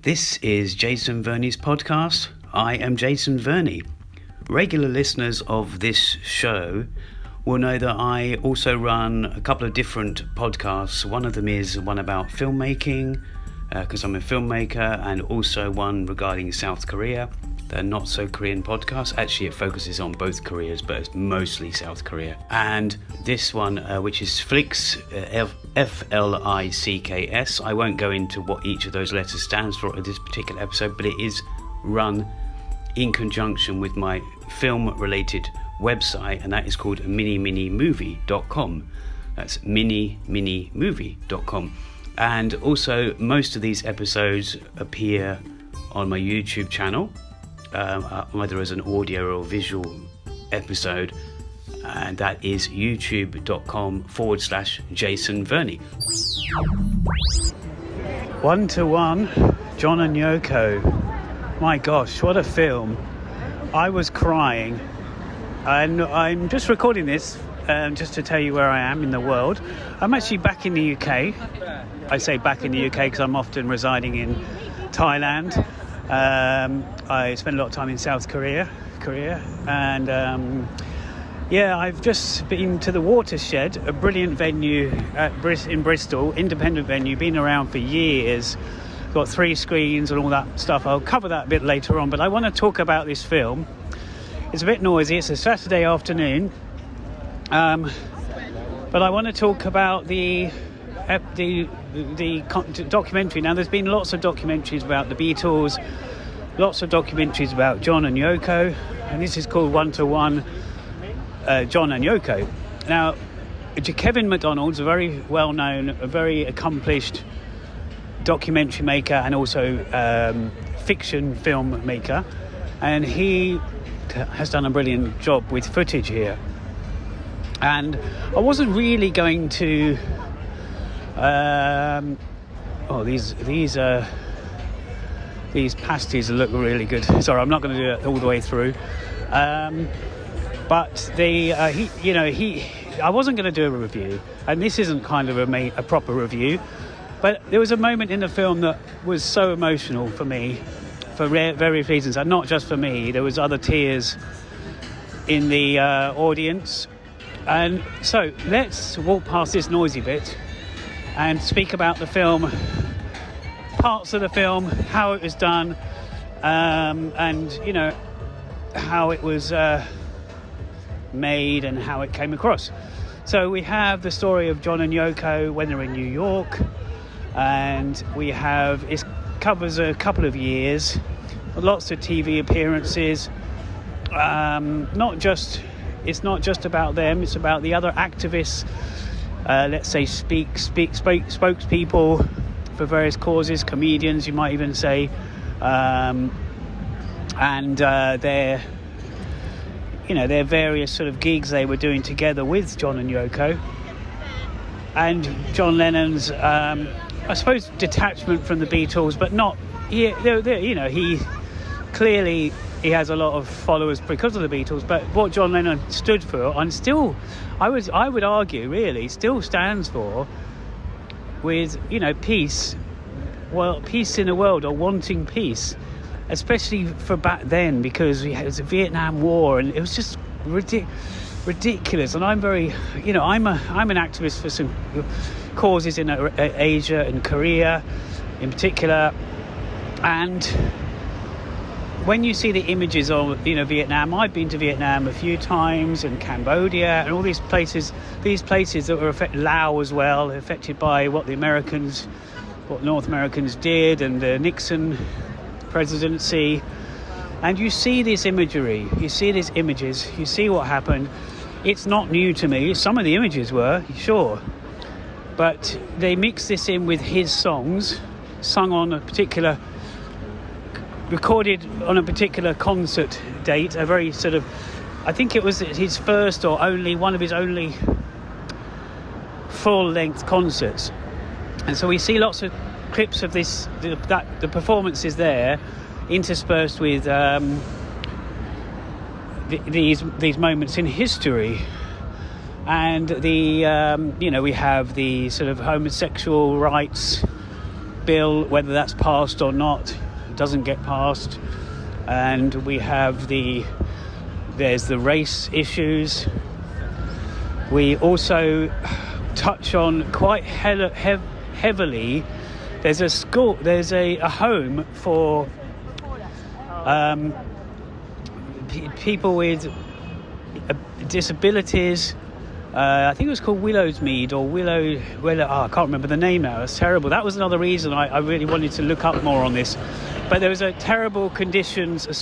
This is Jason Verney's podcast. I am Jason Verney. Regular listeners of this show will know that I also run a couple of different podcasts. One of them is one about filmmaking, because I'm a filmmaker, and also one regarding South Korea, the Not So Korean podcast. Actually, it focuses on both Koreas, but it's mostly South Korea. And this one, which is FLICKS, F.L.I.C.K.S. I won't go into what each of those letters stands for in this particular episode, but it is run in conjunction with my film-related website, and that is called mini-movie.com. That's mini-movie.com. And also, most of these episodes appear on my YouTube channel, either as an audio or visual episode, and that is youtube.com/Jason Verney. 1-to-1, John and Yoko. My gosh, what a film. I was crying. And I'm just recording this just to tell you where I am in the world. I'm actually back in the UK. I say back in the UK because I'm often residing in Thailand. I spend a lot of time in South Korea, and I've just been to the Watershed, a brilliant venue in Bristol, independent venue, been around for years, got 3 screens and all that stuff. I'll cover that a bit later on, but I want to talk about this film. It's a bit noisy, it's a Saturday afternoon, but I want to talk about the documentary. Now, there's been lots of documentaries about the Beatles, lots of documentaries about John and Yoko, and this is called 1-to-1 John and Yoko. Now, Kevin Macdonald's a very well-known, a very accomplished documentary maker and also fiction film maker, and he has done a brilliant job with footage here. And I wasn't really going to these pasties look really good. Sorry, I'm not going to do it all the way through. But I wasn't going to do a review, and this isn't kind of a proper review. But there was a moment in the film that was so emotional for me, for various reasons, and not just for me. There was other tears in the audience. And so let's walk past this noisy bit and speak about the film, parts of the film, how it was done, and how it was made and how it came across. So we have the story of John and Yoko when they're in New York, and it covers a couple of years, lots of TV appearances. It's not just about them, it's about the other activists, let's say spokespeople for various causes, comedians you might even say, and their various sort of gigs they were doing together with John and Yoko, and John Lennon's I suppose detachment from the Beatles, but not he clearly he has a lot of followers because of the Beatles, but what John Lennon stood for, and still I would argue really still stands for, with peace, peace in the world, or wanting peace, especially for back then, because it was the Vietnam War and it was just ridiculous. And I'm very, I'm an activist for some causes in Asia and Korea in particular, and when you see the images of Vietnam, I've been to Vietnam a few times, and Cambodia and all these places that were affected, Laos as well, affected by what North Americans did, and the Nixon presidency. And you see this imagery, you see these images, you see what happened. It's not new to me. Some of the images were, sure, but they mix this in with his songs, sung on a particular, recorded on a particular concert date, a very sort of, I think it was his first or one of his only full-length concerts. And so we see lots of clips of the performances there, interspersed with these moments in history. And we have the sort of homosexual rights bill, whether that's passed or not, doesn't get passed. And we have there's the race issues. We also touch on quite heavily, there's a school, there's a home for people with disabilities. I think it was called Willowsmead or Willow. I can't remember the name now. It's terrible. That was another reason I really wanted to look up more on this. But there was a terrible conditions, a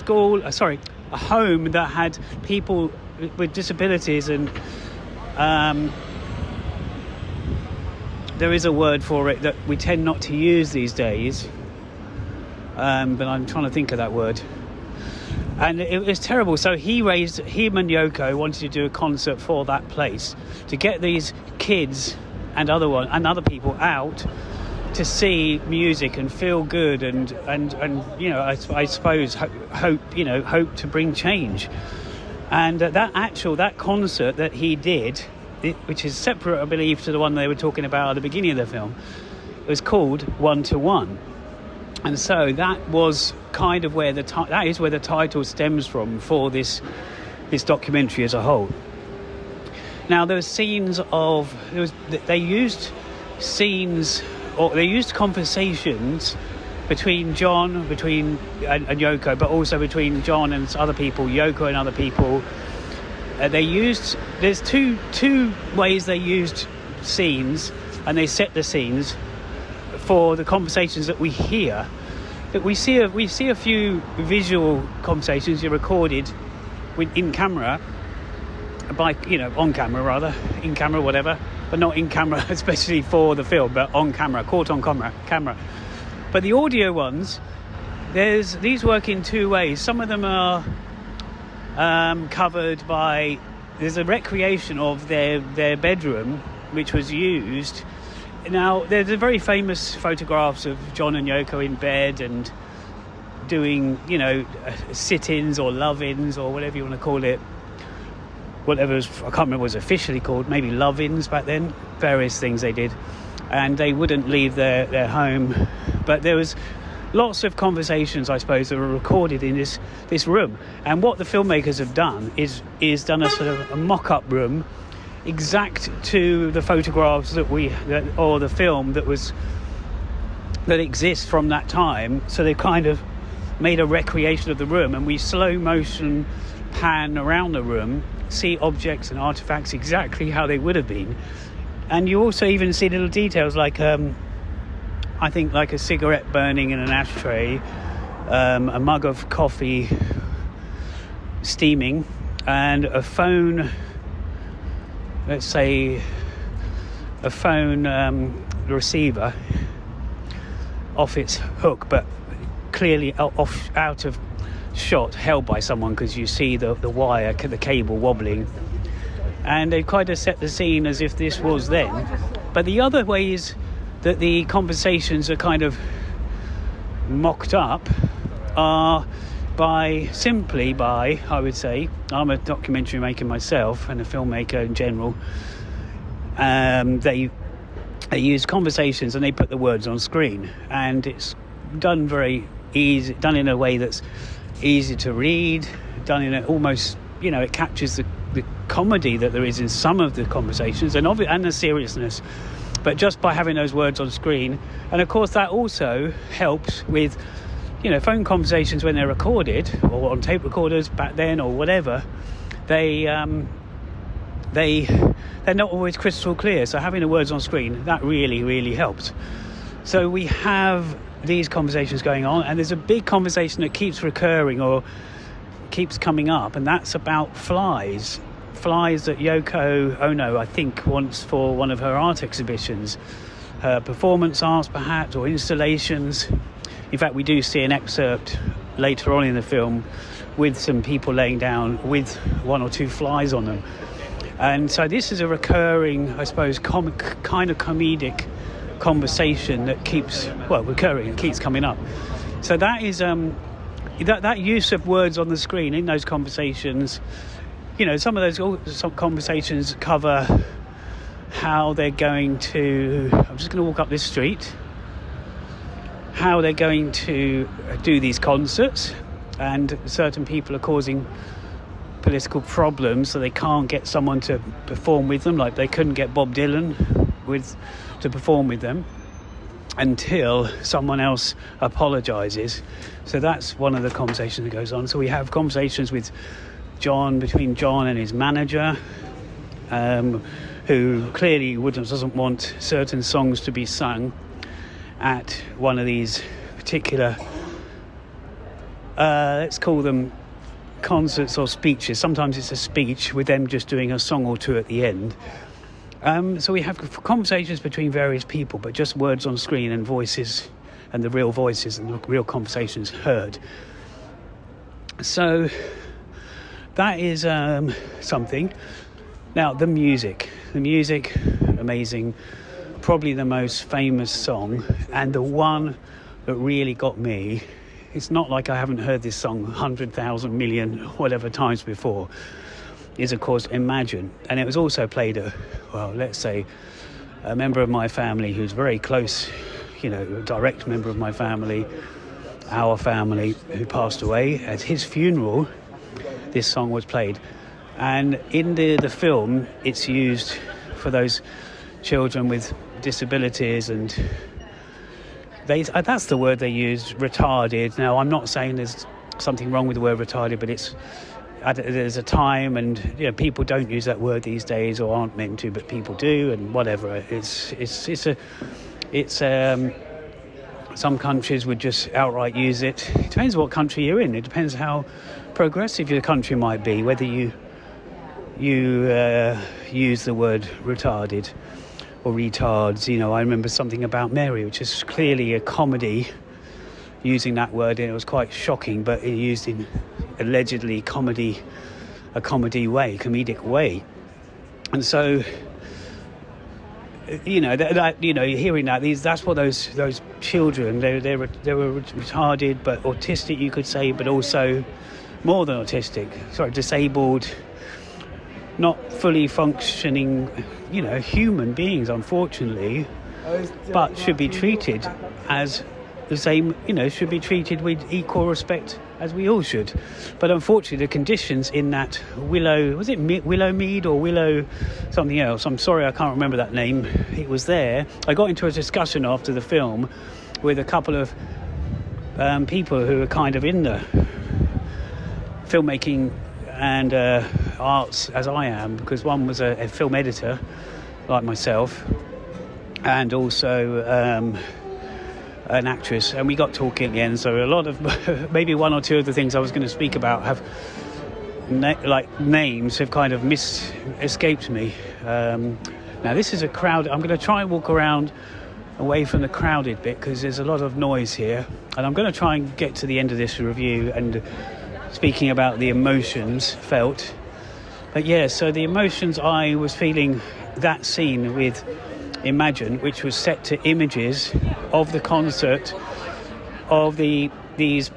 home that had people with disabilities, and there is a word for it that we tend not to use these days. But I'm trying to think of that word. And it was terrible. So him and Yoko wanted to do a concert for that place to get these kids and other people out to see music and feel good and I suppose hope to bring change. And that concert that he did, which is separate, I believe, to the one they were talking about at the beginning of the film, it was called 1-to-1. And so that was kind of where the title stems from for this documentary as a whole. Now they used conversations between John, and Yoko, but also between John and other people, Yoko and other people. There's two ways they used scenes, and they set the scenes for the conversations that we hear. That we see a few visual conversations recorded in camera, on camera rather, in camera, whatever, but not in camera especially for the film, but on camera, caught on camera. But the audio ones, these work in two ways. Some of them are covered by, there's a recreation of their bedroom which was used. Now, there's a very famous photographs of John and Yoko in bed and doing, sit-ins or love-ins or whatever you want to call it. I can't remember what it was officially called, maybe love-ins back then, various things they did. And they wouldn't leave their home. But there was lots of conversations, I suppose, that were recorded in this room. And what the filmmakers have done is done a sort of a mock-up room exact to the photographs or the film that exists from that time. So they kind of made a recreation of the room, and we slow motion pan around the room, see objects and artifacts exactly how they would have been. And you also even see little details like I think like a cigarette burning in an ashtray, a mug of coffee steaming, and a phone, let's say a phone receiver off its hook, but clearly out of shot, held by someone, because you see the wire, the cable wobbling. And they kind of set the scene as if this was then. But the other ways that the conversations are kind of mocked up are simply by, I would say, I'm a documentary maker myself and a filmmaker in general, they use conversations and they put the words on screen, and it's done very easy, done in a way that's easy to read, done in a almost, it captures the comedy that there is in some of the conversations and the seriousness, but just by having those words on screen. And of course that also helps with phone conversations when they're recorded or on tape recorders back then or whatever. They're not always crystal clear, so having the words on screen, that really, really helps. So we have these conversations going on, and there's a big conversation that keeps recurring or keeps coming up, and that's about flies that Yoko Ono, I think, wants for one of her art exhibitions, her performance arts perhaps, or installations. In fact, we do see an excerpt later on in the film with some people laying down with one or two flies on them. And so this is a recurring, I suppose, kind of comedic conversation that keeps, recurring, it keeps coming up. So that is that use of words on the screen in those conversations. Some of those conversations cover how they're going to, I'm just going to walk up this street. how they're going to do these concerts, and certain people are causing political problems, so they can't get someone to perform with them, like they couldn't get Bob Dylan to perform with them until someone else apologises. So that's one of the conversations that goes on. So we have conversations between John and his manager, who clearly doesn't want certain songs to be sung at one of these particular, let's call them concerts or speeches. Sometimes it's a speech with them just doing a song or two at the end. So we have conversations between various people, but just words on screen and voices, and the real voices and the real conversations heard. So that is something. Now, the music, amazing. Probably the most famous song, and the one that really got me. It's not like I haven't heard this song 100,000 million whatever times before. Is of course Imagine, and it was also played let's say a member of my family who's very close, a direct member of my family, our family, who passed away. At his funeral, this song was played, and in the film, it's used for those children with disabilities, and that's the word they used, retarded. Now, I'm not saying there's something wrong with the word retarded, but there's a time, and people don't use that word these days, or aren't meant to, but people do, and whatever. Some countries would just outright use it. It depends what country you're in. It depends how progressive your country might be, whether you use the word retarded or retards. I remember something about Mary, which is clearly a comedy, using that word, and it was quite shocking, but it used in allegedly a comedic way. And so hearing that, that's what those children, they were retarded, but autistic, you could say, but also more than autistic, disabled, not fully functioning, human beings, unfortunately, but should be treated as the same, should be treated with equal respect as we all should. But unfortunately, the conditions in that Willow Mead or Willow something else, I'm sorry, I can't remember that name, it was there. I got into a discussion after the film with a couple of people who are kind of in the filmmaking and arts as I am, because one was a film editor like myself, and also an actress, and we got talking at the end. So a lot of maybe one or two of the things I was going to speak about have names have kind of escaped me. Now this is a crowd. I'm going to try and walk around away from the crowded bit, because there's a lot of noise here, and I'm going to try and get to the end of this review and speaking about the emotions felt. But yeah, so the emotions I was feeling, that scene with Imagine, which was set to images of the concert of these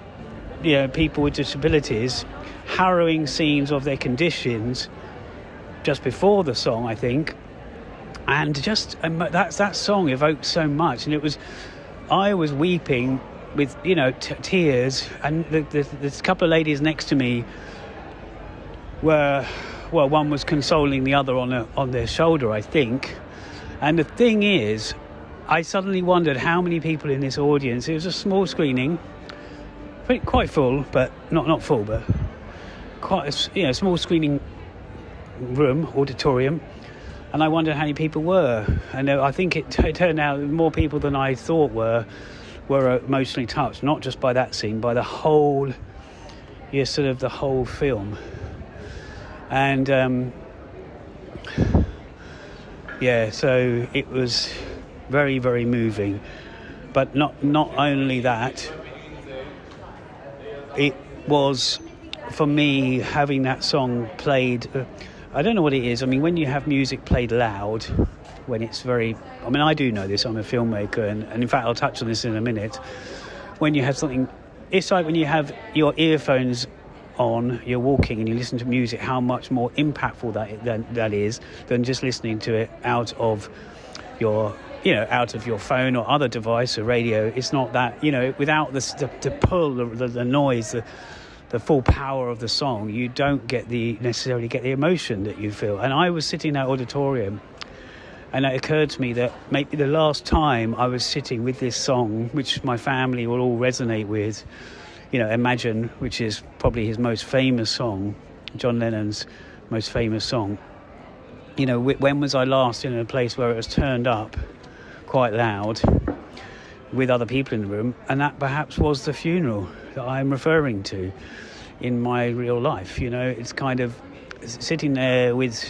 people with disabilities, harrowing scenes of their conditions just before the song, I think, and just that song evoked so much, and I was weeping with tears, and there's a couple of ladies next to me one was consoling the other on their shoulder, I think. And the thing is, I suddenly wondered how many people in this audience. It was a small screening, quite full, but not full, but quite a small screening room, auditorium. And I wondered how many people were. And I think it turned out more people than I thought were emotionally touched, not just by that scene, by the whole, the whole film. And so it was very, very moving. But not only that, it was, for me, having that song played, I don't know what it is. I mean, when you have music played loud, when it's very, I do know this, I'm a filmmaker, and in fact I'll touch on this in a minute. When you have something, it's like when you have your earphones on, you're walking and you listen to music, how much more impactful that is than just listening to it out of your out of your phone or other device or radio. It's not that, without the pull, the noise, the full power of the song, you don't necessarily get the emotion that you feel. And I was sitting in that auditorium, and it occurred to me that maybe the last time I was sitting with this song, which my family will all resonate with, Imagine, which is probably his most famous song, John Lennon's most famous song. When was I last in a place where it was turned up quite loud with other people in the room? And that perhaps was the funeral that I'm referring to in my real life. It's kind of sitting there with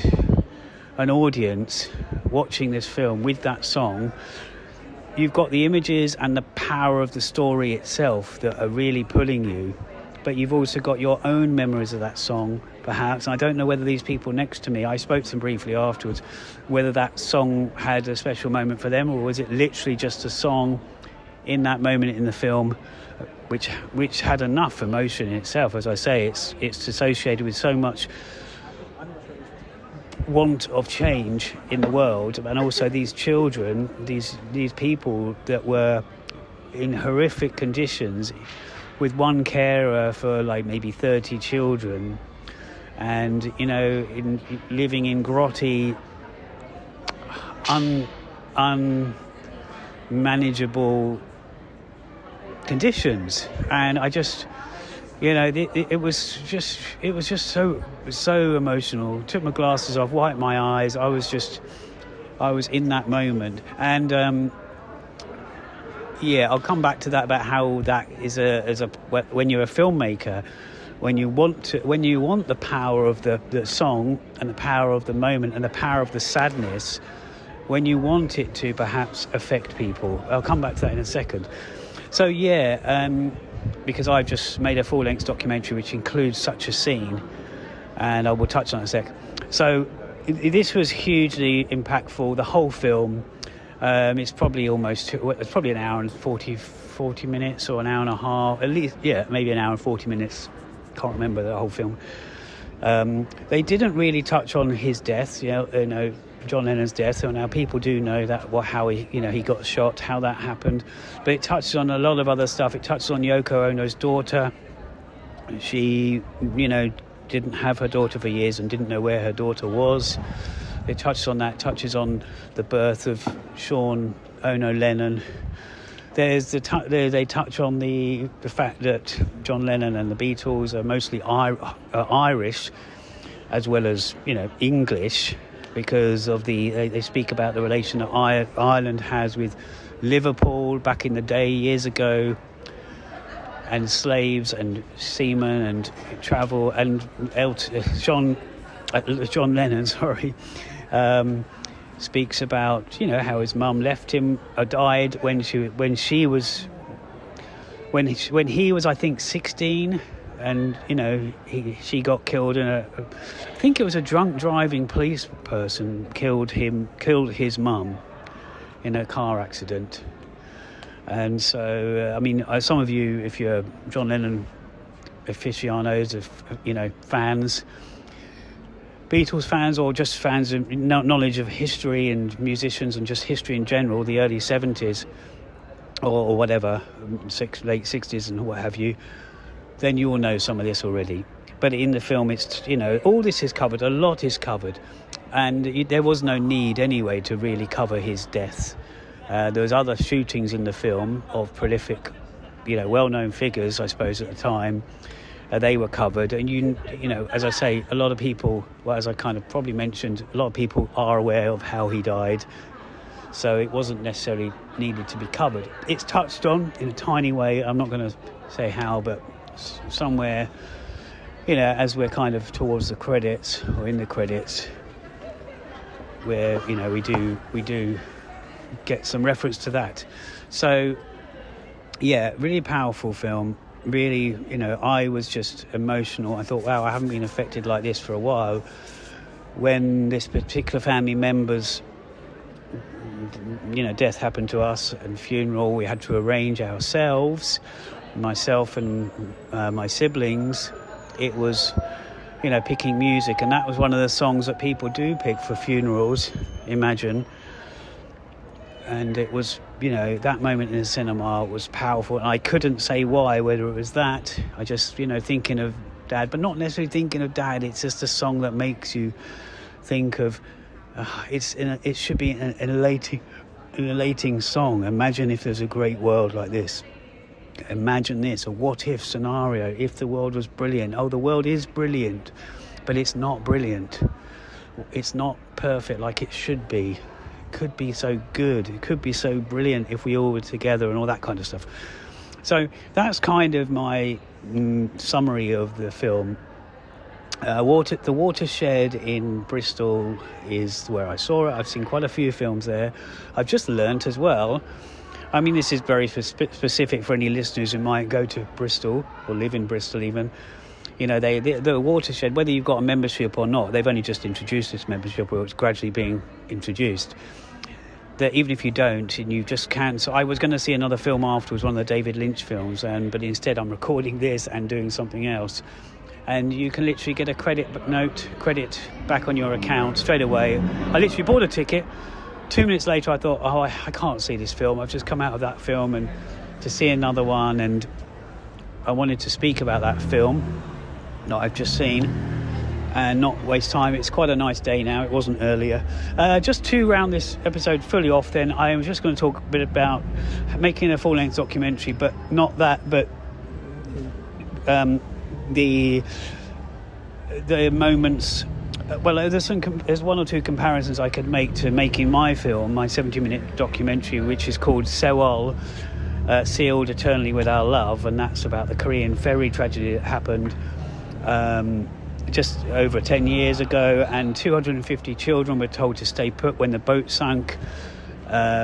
an audience watching this film with that song. You've got the images and the power of the story itself that are really pulling you, but you've also got your own memories of that song, perhaps. And I don't know whether these people next to me, I spoke to them briefly afterwards, whether that song had a special moment for them, or was it literally just a song in that moment in the film which had enough emotion in itself. As I say, it's associated with so much want of change in the world, and also these children, these people that were in horrific conditions with one carer for like maybe 30 children, and in living in grotty, unmanageable conditions. And I just, it was just so emotional. Took my glasses off, wiped my eyes. I was in that moment. And I'll come back to that, about how that is when you're a filmmaker, when you want the power of the song and the power of the moment and the power of the sadness, when you want it to perhaps affect people. I'll come back to that in a second. So because I've just made a full-length documentary which includes such a scene, and I will touch on it in a sec. So this was hugely impactful, the whole film. It's probably an hour and 40 minutes, or an hour and a half, at least, maybe an hour and 40 minutes. Can't remember the whole film. They didn't really touch on his death, John Lennon's death. So now people do know that, how he got shot, how that happened. But it touched on a lot of other stuff. It touched on Yoko Ono's daughter. She, didn't have her daughter for years and didn't know where her daughter was. It touches on the birth of Sean Ono Lennon. They touch on the fact that John Lennon and the Beatles are mostly Irish, as well as English, because of they speak about the relation that Ireland has with Liverpool back in the day, years ago, and slaves and seamen and travel. And John Lennon, speaks about how his mum left him, died when he was I think 16, and she got killed in I think it was a drunk driving police person killed his mum in a car accident. And so some of you, if you're John Lennon aficionados, fans, Beatles fans, or just fans of knowledge of history and musicians and just history in general, the early 70s or whatever, late 60s and what have you, then you will know some of this already. But in the film, it's all this is covered, a lot is covered, and there was no need anyway to really cover his death. There was other shootings in the film of prolific, well-known figures, I suppose, at the time. They were covered, and as I say, a lot of people, as I kind of probably mentioned, a lot of people are aware of how he died, so it wasn't necessarily needed to be covered. It's touched on in a tiny way. I'm not going to say how, but somewhere, as we're kind of towards the credits, or in the credits, where we do get some reference to that. So really powerful film. Really, I was just emotional. I thought, wow, I haven't been affected like this for a while. When this particular family member's, death happened to us, and funeral, we had to arrange ourselves, myself and my siblings. It was, picking music, and that was one of the songs that people do pick for funerals. Imagine. and it was, that moment in the cinema was powerful, and I couldn't say why, whether it was that I just, thinking of Dad, but not necessarily thinking of Dad. It's just a song that makes you think of it should be an elating song. Imagine if there's a great world like this. Imagine this, a what if scenario, if the world was brilliant. Oh, the world is brilliant, but it's not brilliant. It's not perfect like it should be. It could be so good. It could be so brilliant if we all were together and all that kind of stuff. So that's kind of my summary of the film. The Watershed in Bristol is where I saw it. I've seen quite a few films there. I've just learnt as well, I mean, this is very specific for any listeners who might go to Bristol or live in Bristol even. The Watershed, whether you've got a membership or not, they've only just introduced this membership, or it's gradually being introduced. That even if you don't, and you just can. So I was going to see another film afterwards, one of the David Lynch films, but instead I'm recording this and doing something else. And you can literally get a credit back on your account straight away. I literally bought a ticket. 2 minutes later, I thought, I can't see this film. I've just come out of that film and to see another one, and I wanted to speak about that film that I've just seen and not waste time. It's quite a nice day now. It wasn't earlier. Just to round this episode fully off, then I was just going to talk a bit about making a full-length documentary, but not that, but the moments. Well, there's one or two comparisons I could make to making my film, my 70-minute documentary, which is called Sewol, Sealed Eternally With Our Love, and that's about the Korean ferry tragedy that happened just over 10 years ago, and 250 children were told to stay put when the boat sunk.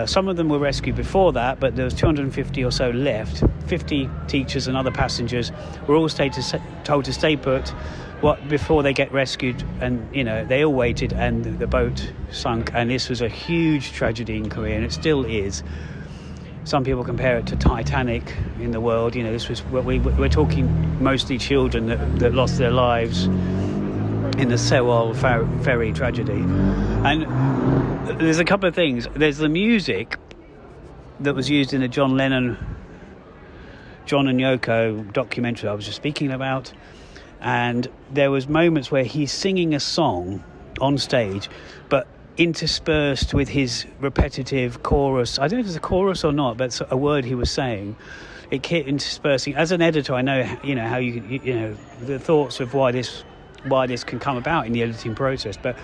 Some of them were rescued before that, but there was 250 or so left. 50 teachers and other passengers were all told to stay put before they get rescued, and they all waited, and the boat sunk, and this was a huge tragedy in Korea, and it still is. Some people compare it to Titanic in the world. This was we're talking mostly children that lost their lives in the Sewol Ferry tragedy. And there's a couple of things. There's the music that was used in the John and Yoko documentary I was just speaking about, and there was moments where he's singing a song on stage, but interspersed with his repetitive chorus. I don't know if it's a chorus or not, but it's a word he was saying. It kept interspersing. As an editor, I know how you the thoughts of why this can come about in the editing process. But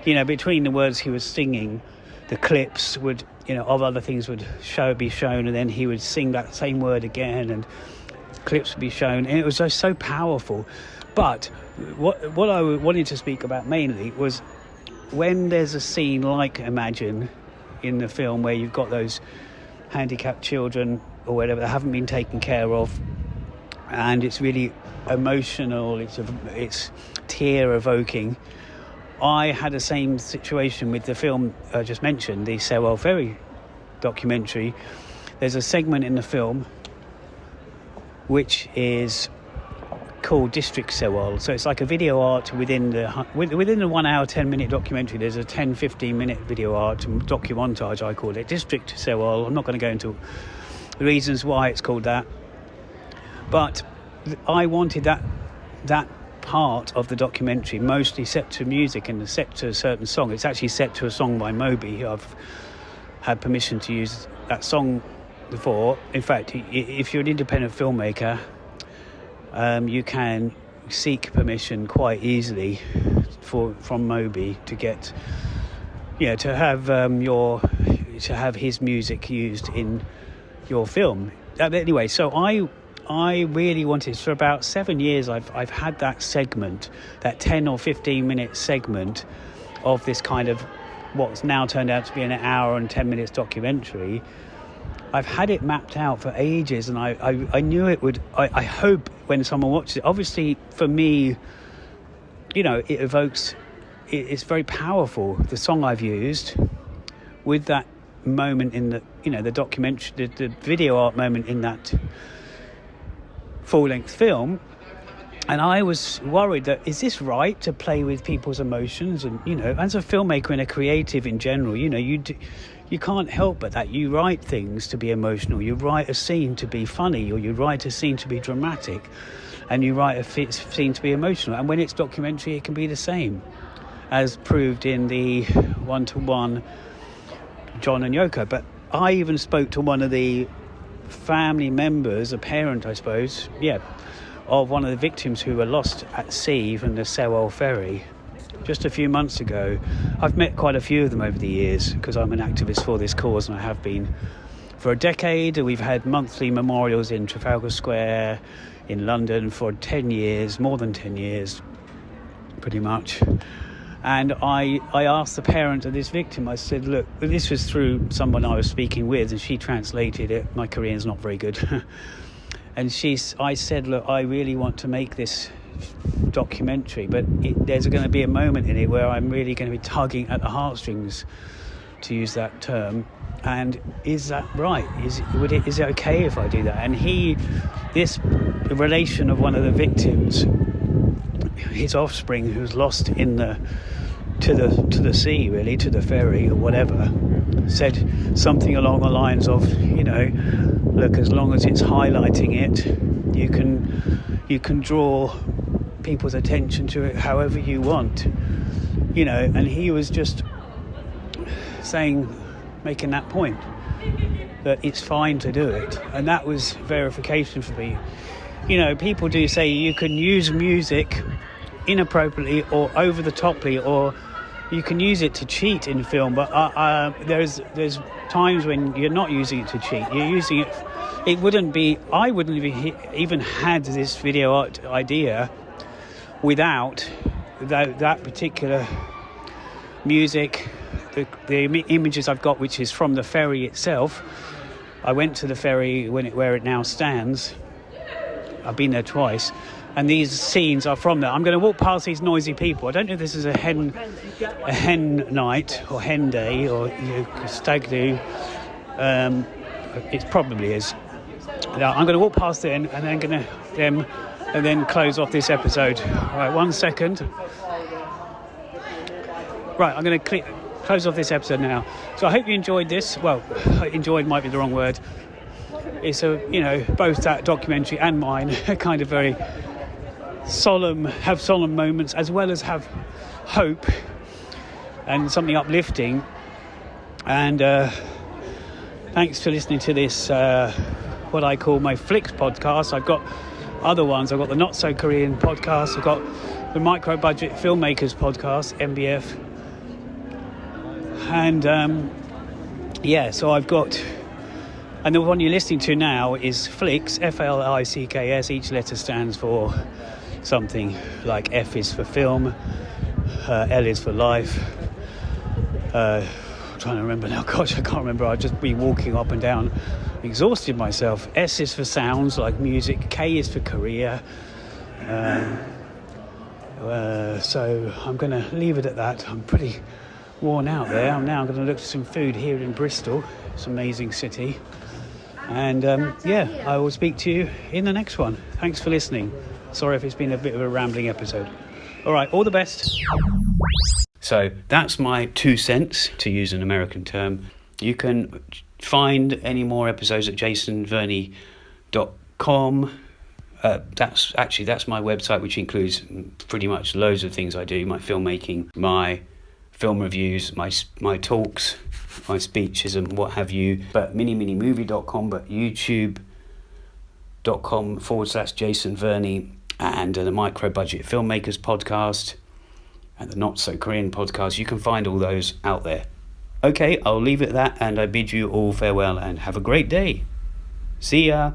between the words he was singing, the clips would of other things would be shown, and then he would sing that same word again, and clips would be shown, and it was just so powerful. But what I wanted to speak about mainly was when there's a scene like Imagine in the film where you've got those handicapped children or whatever that haven't been taken care of, and it's really emotional, it's tear-evoking. I had the same situation with the film I just mentioned, the Sewol Ferry documentary. There's a segment in the film which is called District Sewol. So it's like a video art within the 1 hour 10-minute documentary. There's a 10-15 minute video art, documontage I call it, District Sewol. I'm not going to go into the reasons why it's called that, but I wanted that part of the documentary mostly set to music and set to a certain song. It's actually set to a song by Moby. I've had permission to use that song before. In fact, if you're an independent filmmaker, you can seek permission quite easily from Moby to get to have his music used in your film. Anyway, so I really wanted, for about 7 years I've had that segment, that 10 or 15 minute segment of this kind of what's now turned out to be an hour and 10 minutes documentary. I've had it mapped out for ages, and I knew it would. I hope when someone watches it, obviously for me, it evokes. It's very powerful. The song I've used with that moment in the the documentary, the video art moment in that full-length film, and I was worried that is this right to play with people's emotions, and as a filmmaker and a creative in general, you can't help but that you write things to be emotional, you write a scene to be funny, or you write a scene to be dramatic, and you write a scene to be emotional. And when it's documentary, it can be the same, as proved in the one-to-one John and Yoko. But I even spoke to one of the family members, a parent I suppose, of one of the victims who were lost at sea from the Sewol Ferry just a few months ago. I've met quite a few of them over the years because I'm an activist for this cause, and I have been for a decade. We've had monthly memorials in Trafalgar Square in London for 10 years, more than 10 years pretty much. And I asked the parent of this victim, I said, look, this was through someone I was speaking with, and she translated it. My Korean's not very good. And I said, look, I really want to make this documentary, but there's going to be a moment in it where I'm really going to be tugging at the heartstrings, to use that term. And is that right? Is it okay if I do that? And this relation of one of the victims, his offspring, who's lost to the sea, really, to the ferry or whatever, said something along the lines of, look, as long as it's highlighting it, you can draw people's attention to it however you want, and he was just making that point, that it's fine to do it. And that was verification for me. People do say you can use music inappropriately or over the toply, or you can use it to cheat in film, but there's times when you're not using it to cheat. You're using it. I wouldn't have even had this video art idea without that particular music, the images I've got, which is from the ferry itself. I went to the ferry where it now stands. I've been there twice, and these scenes are from there. I'm going to walk past these noisy people. I don't know if this is a hen night or hen day or stag do. It probably is. Now, I'm going to walk past them and then close off this episode. All right, 1 second. Right, I'm going to close off this episode now. So I hope you enjoyed this. Well, enjoyed might be the wrong word. It's both that documentary and mine are kind of very have solemn moments, as well as have hope and something uplifting. And thanks for listening to this, what I call my FLICKS podcast. I've got other ones. I've got the Not So Korean podcast. I've got the Micro Budget Filmmakers podcast, MBF. And so I've got, and the one you're listening to now is FLICKS, F.L.I.C.K.S. Each letter stands for something, like F is for film, L is for life. I'm trying to remember now. Gosh, I can't remember. I've just been walking up and down, exhausted myself. S is for sounds, like music. K is for Korea. So I'm going to leave it at that. I'm pretty worn out there. I'm going to look for some food here in Bristol. It's an amazing city. And I will speak to you in the next one. Thanks for listening. Sorry if it's been a bit of a rambling episode. All right, all the best. So that's my 2 cents, to use an American term. You can find any more episodes at jasonverney.com. That's my website, which includes pretty much loads of things I do: my filmmaking, my film reviews, my talks, my speeches and what have you. But minimovie.com, but youtube.com/Jason Verney, and the Micro Budget Filmmakers podcast and the Not So Korean podcast. You can find all those out there. Okay, I'll leave it at that, and I bid you all farewell and have a great day. See ya.